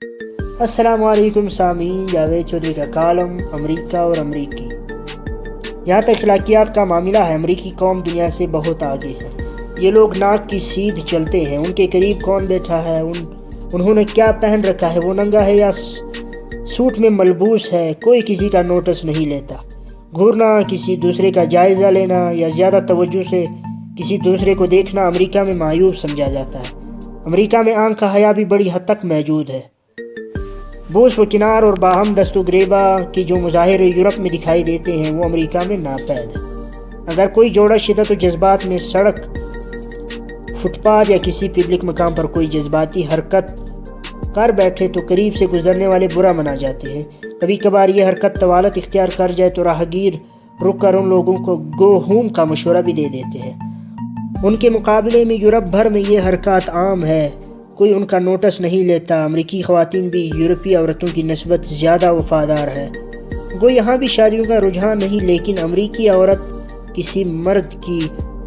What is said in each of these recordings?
السلام علیکم سامعین، جاوید چودھری کا کالم امریکہ اور امریکی۔ یہاں تک اخلاقیات کا معاملہ ہے، امریکی قوم دنیا سے بہت آگے ہے۔ یہ لوگ ناک کی سیدھ چلتے ہیں، ان کے قریب کون بیٹھا ہے، انہوں نے کیا پہن رکھا ہے، وہ ننگا ہے یا سوٹ میں ملبوس ہے، کوئی کسی کا نوٹس نہیں لیتا۔ گھورنا، کسی دوسرے کا جائزہ لینا یا زیادہ توجہ سے کسی دوسرے کو دیکھنا امریکہ میں معیوب سمجھا جاتا ہے۔ امریکہ میں آنکھ کا حیا بھی بڑی حد تک موجود ہے۔ بوس و کنار اور باہم دست و گریبہ کی جو مظاہرے یورپ میں دکھائی دیتے ہیں وہ امریکہ میں ناپید ہیں۔ اگر کوئی جوڑا شدت و جذبات میں سڑک، فٹ پاتھ یا کسی پبلک مقام پر کوئی جذباتی حرکت کر بیٹھے تو قریب سے گزرنے والے برا منا جاتے ہیں۔ کبھی کبھار یہ حرکت طوالت اختیار کر جائے تو راہگیر رک کر ان لوگوں کو گو ہوم کا مشورہ بھی دے دیتے ہیں۔ ان کے مقابلے میں یورپ بھر میں یہ حرکات عام ہے، کوئی ان کا نوٹس نہیں لیتا۔ امریکی خواتین بھی یورپی عورتوں کی نسبت زیادہ وفادار ہے۔ گو یہاں بھی شادیوں کا رجحان نہیں، لیکن امریکی عورت کسی مرد کی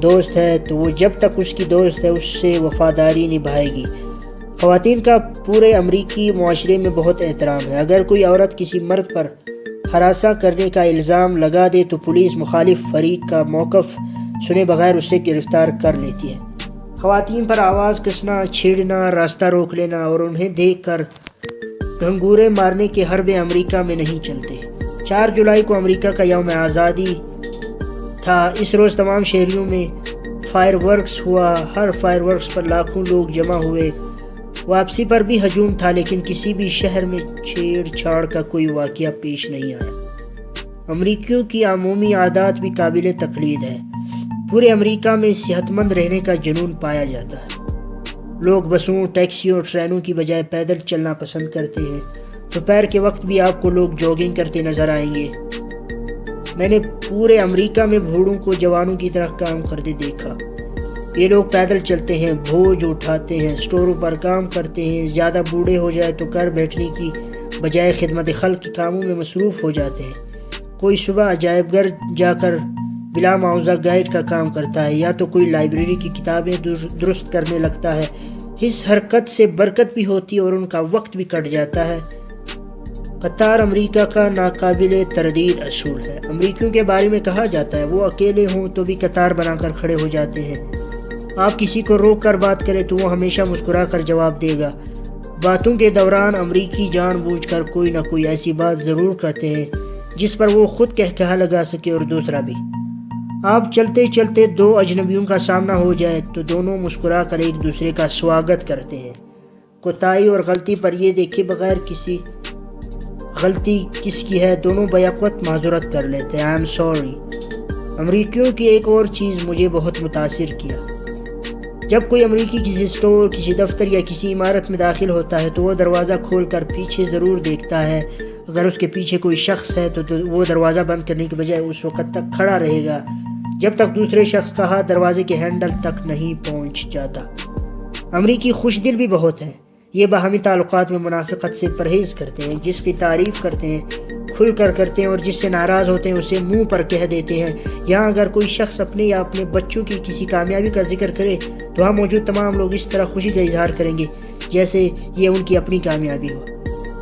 دوست ہے تو وہ جب تک اس کی دوست ہے اس سے وفاداری نبھائے گی۔ خواتین کا پورے امریکی معاشرے میں بہت احترام ہے۔ اگر کوئی عورت کسی مرد پر ہراساں کرنے کا الزام لگا دے تو پولیس مخالف فریق کا موقف سنے بغیر اسے گرفتار کر لیتی ہے۔ خواتین پر آواز کسنا، چھیڑنا، راستہ روک لینا اور انہیں دیکھ کر گھنگورے مارنے کے حربے امریکہ میں نہیں چلتے۔ 4 جولائی کو امریکہ کا یوم آزادی تھا۔ اس روز تمام شہریوں میں فائر ورکس ہوا۔ ہر فائر ورکس پر لاکھوں لوگ جمع ہوئے۔ واپسی پر بھی ہجوم تھا، لیکن کسی بھی شہر میں چھیڑ چھاڑ کا کوئی واقعہ پیش نہیں آیا۔ امریکیوں کی عمومی عادات بھی قابل تقلید ہے۔ پورے امریکہ میں صحت مند رہنے کا جنون پایا جاتا ہے۔ لوگ بسوں، ٹیکسیوں اور ٹرینوں کی بجائے پیدل چلنا پسند کرتے ہیں۔ دوپہر کے وقت بھی آپ کو لوگ جاگنگ کرتے نظر آئیں گے۔ میں نے پورے امریکہ میں بوڑھوں کو جوانوں کی طرح کام کرتے دیکھا۔ یہ لوگ پیدل چلتے ہیں، بوجھ اٹھاتے ہیں، اسٹوروں پر کام کرتے ہیں۔ زیادہ بوڑھے ہو جائے تو گھر بیٹھنے کی بجائے خدمت خلق کے کاموں میں مصروف ہو جاتے ہیں۔ کوئی صبح عجائب گھر جا کر بلا معاوضہ گائیڈ کا کام کرتا ہے، یا تو کوئی لائبریری کی کتابیں درست کرنے لگتا ہے۔ اس حرکت سے برکت بھی ہوتی ہے اور ان کا وقت بھی کٹ جاتا ہے۔ قطار امریکہ کا ناقابل تردید اصول ہے۔ امریکیوں کے بارے میں کہا جاتا ہے وہ اکیلے ہوں تو بھی قطار بنا کر کھڑے ہو جاتے ہیں۔ آپ کسی کو روک کر بات کریں تو وہ ہمیشہ مسکرا کر جواب دے گا۔ باتوں کے دوران امریکی جان بوجھ کر کوئی نہ کوئی ایسی بات ضرور کرتے ہیں جس پر وہ خود کہا لگا سکے اور دوسرا بھی۔ آپ چلتے چلتے 2 اجنبیوں کا سامنا ہو جائے تو دونوں مسکرا کر ایک دوسرے کا سواگت کرتے ہیں۔ کوتاہی اور غلطی پر یہ دیکھے بغیر کسی غلطی کس کی ہے، دونوں بیک وقت معذرت کر لیتے ہیں۔ I'm sorry۔ امریکیوں کی ایک اور چیز مجھے بہت متاثر کیا۔ جب کوئی امریکی کسی اسٹور، کسی دفتر یا کسی عمارت میں داخل ہوتا ہے تو وہ دروازہ کھول کر پیچھے ضرور دیکھتا ہے۔ اگر اس کے پیچھے کوئی شخص ہے تو وہ دروازہ بند کرنے کے بجائے اس وقت تک کھڑا رہے گا جب تک دوسرے شخص کا ہاتھ دروازے کے ہینڈل تک نہیں پہنچ جاتا۔ امریکی خوش دل بھی بہت ہیں۔ یہ باہمی تعلقات میں منافقت سے پرہیز کرتے ہیں، جس کی تعریف کرتے ہیں کھل کر کرتے ہیں اور جس سے ناراض ہوتے ہیں اسے منہ پر کہہ دیتے ہیں۔ یہاں اگر کوئی شخص اپنے یا اپنے بچوں کی کسی کامیابی کا ذکر کرے تو وہاں موجود تمام لوگ اس طرح خوشی کا اظہار کریں گے جیسے یہ ان کی اپنی کامیابی ہو۔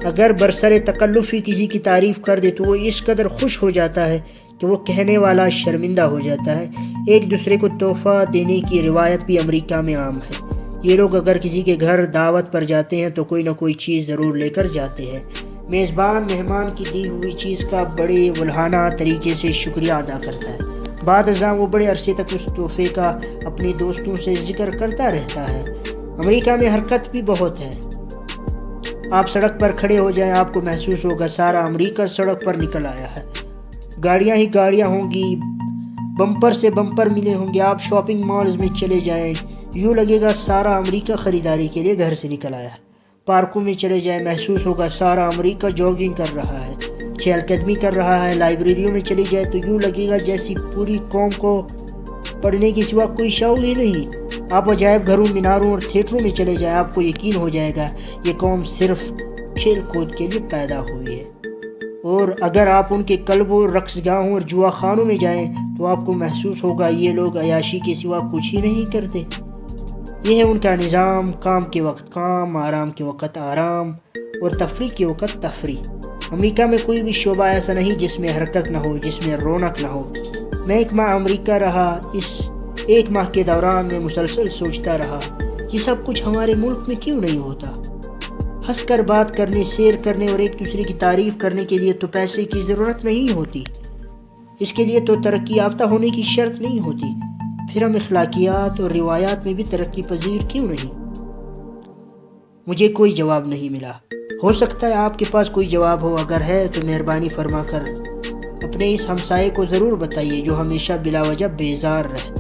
اگر برسر تکلف ہی کسی کی تعریف کر دے تو وہ اس قدر خوش ہو جاتا ہے کہ وہ کہنے والا شرمندہ ہو جاتا ہے۔ ایک دوسرے کو تحفہ دینے کی روایت بھی امریکہ میں عام ہے۔ یہ لوگ اگر کسی کے گھر دعوت پر جاتے ہیں تو کوئی نہ کوئی چیز ضرور لے کر جاتے ہیں۔ میزبان مہمان کی دی ہوئی چیز کا بڑے ولہانہ طریقے سے شکریہ ادا کرتا ہے۔ بعد ازاں وہ بڑے عرصے تک اس تحفے کا اپنے دوستوں سے ذکر کرتا رہتا ہے۔ امریکہ میں حرکت بھی بہت ہے۔ آپ سڑک پر کھڑے ہو جائیں، آپ کو محسوس ہوگا سارا امریکہ سڑک پر نکل آیا ہے۔ گاڑیاں ہی گاڑیاں ہوں گی، بمپر سے بمپر ملے ہوں گے۔ آپ شاپنگ مالز میں چلے جائیں، یوں لگے گا سارا امریکہ خریداری کے لیے گھر سے نکل آیا۔ پارکوں میں چلے جائیں، محسوس ہوگا سارا امریکہ جاگنگ کر رہا ہے، چہل قدمی کر رہا ہے۔ لائبریریوں میں چلی جائے تو یوں لگے گا جیسی پوری قوم کو پڑھنے کے سوا کوئی شعور ہی نہیں۔ آپ عجائب گھروں، میناروں اور تھیٹروں میں چلے جائیں، آپ کو یقین ہو جائے گا یہ قوم صرف کھیل کود کے لیے پیدا ہوئی ہے۔ اور اگر آپ ان کے کلبوں، رقص گاہوں اور جوا خانوں میں جائیں تو آپ کو محسوس ہوگا یہ لوگ عیاشی کے سوا کچھ ہی نہیں کرتے۔ یہ ہے ان کا نظام، کام کے وقت کام، آرام کے وقت آرام، اور تفریح کے اوقات تفریح۔ امریکہ میں کوئی بھی شعبہ ایسا نہیں جس میں حرکت نہ ہو، جس میں رونق نہ ہو۔ میں 1 ماہ امریکہ رہا، اس 1 ماہ کے دوران میں مسلسل سوچتا رہا یہ سب کچھ ہمارے ملک میں کیوں نہیں ہوتا۔ ہنس کر بات کرنے، سیر کرنے اور ایک دوسرے کی تعریف کرنے کے لیے تو پیسے کی ضرورت نہیں ہوتی، اس کے لیے تو ترقی یافتہ ہونے کی شرط نہیں ہوتی، پھر ہم اخلاقیات اور روایات میں بھی ترقی پذیر کیوں نہیں؟ مجھے کوئی جواب نہیں ملا۔ ہو سکتا ہے آپ کے پاس کوئی جواب ہو، اگر ہے تو مہربانی فرما کر اپنے اس ہمسائے کو ضرور بتائیے جو ہمیشہ بلا وجہ بیزار رہتا ہے۔